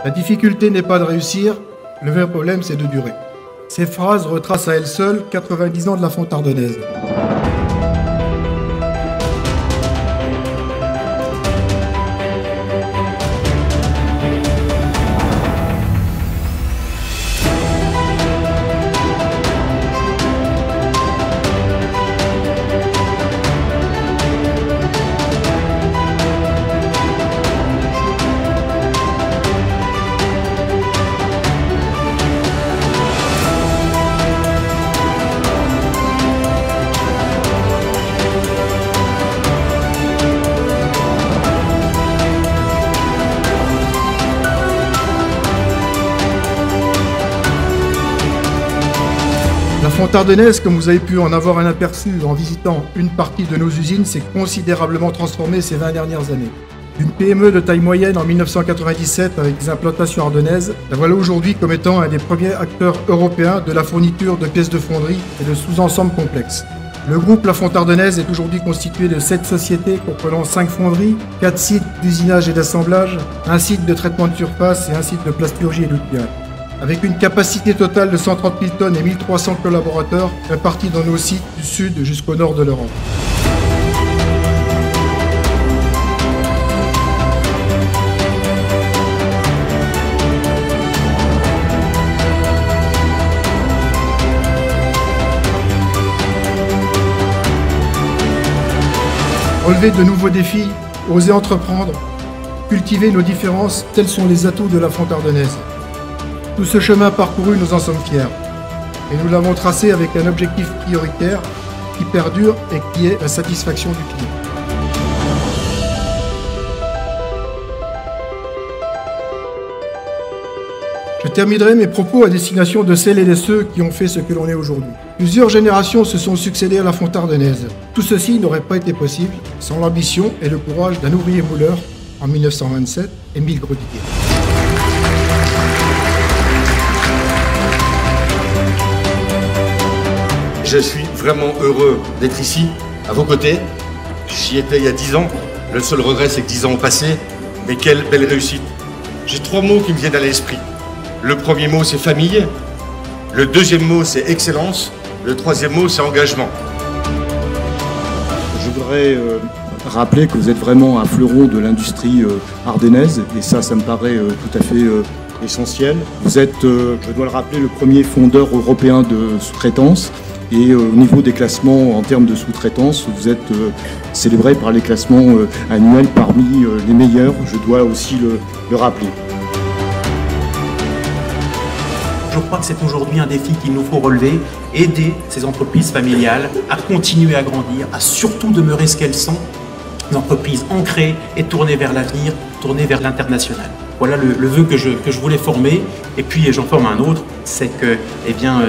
La difficulté n'est pas de réussir, le vrai problème c'est de durer. Ces phrases retracent à elles seules 90 ans de la fonte ardennaise. La fonte ardennaise, comme vous avez pu en avoir un aperçu en visitant une partie de nos usines, s'est considérablement transformée ces 20 dernières années. D'une PME de taille moyenne en 1997 avec des implantations ardennaises, la voilà aujourd'hui comme étant un des premiers acteurs européens de la fourniture de pièces de fonderie et de sous-ensembles complexes. Le groupe La Fonte Ardennaise est aujourd'hui constitué de 7 sociétés comprenant 5 fonderies, 4 sites d'usinage et d'assemblage, un site de traitement de surface et un site de plasturgie et d'outillage. Avec une capacité totale de 130 000 tonnes et 1300 collaborateurs répartis dans nos sites du sud jusqu'au nord de l'Europe. Relever de nouveaux défis, oser entreprendre, cultiver nos différences, tels sont les atouts de la fonte ardennaise. Tout ce chemin parcouru, nous en sommes fiers. Et nous l'avons tracé avec un objectif prioritaire qui perdure et qui est la satisfaction du client. Je terminerai mes propos à destination de celles et de ceux qui ont fait ce que l'on est aujourd'hui. Plusieurs générations se sont succédées à la fonte ardennaise. Tout ceci n'aurait pas été possible sans l'ambition et le courage d'un ouvrier mouleur en 1927, Émile Grodiguier. Je suis vraiment heureux d'être ici, à vos côtés. J'y étais il y a 10 ans. Le seul regret, c'est que 10 ans ont passé. Mais quelle belle réussite. J'ai 3 mots qui me viennent à l'esprit. Le premier mot, c'est famille. Le deuxième mot, c'est excellence. Le troisième mot, c'est engagement. Je voudrais rappeler que vous êtes vraiment un fleuron de l'industrie ardennaise. Et ça me paraît tout à fait essentiel. Vous êtes, je dois le rappeler, le premier fondeur européen de sous-traitance. Et au niveau des classements en termes de sous-traitance, vous êtes célébré par les classements annuels parmi les meilleurs, je dois aussi le rappeler. Je crois que c'est aujourd'hui un défi qu'il nous faut relever, aider ces entreprises familiales à continuer à grandir, à surtout demeurer ce qu'elles sont, des entreprises ancrées et tournées vers l'avenir, tournées vers l'international. Voilà le vœu que je voulais former. Et puis j'en forme un autre, c'est que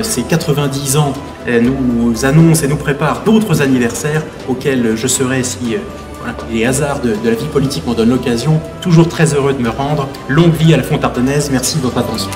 ces 90 ans nous annoncent et nous préparent d'autres anniversaires auxquels je serai, si les hasards de la vie politique m'en donnent l'occasion, toujours très heureux de me rendre. Longue vie à la Fonte Ardennaise, merci de votre attention.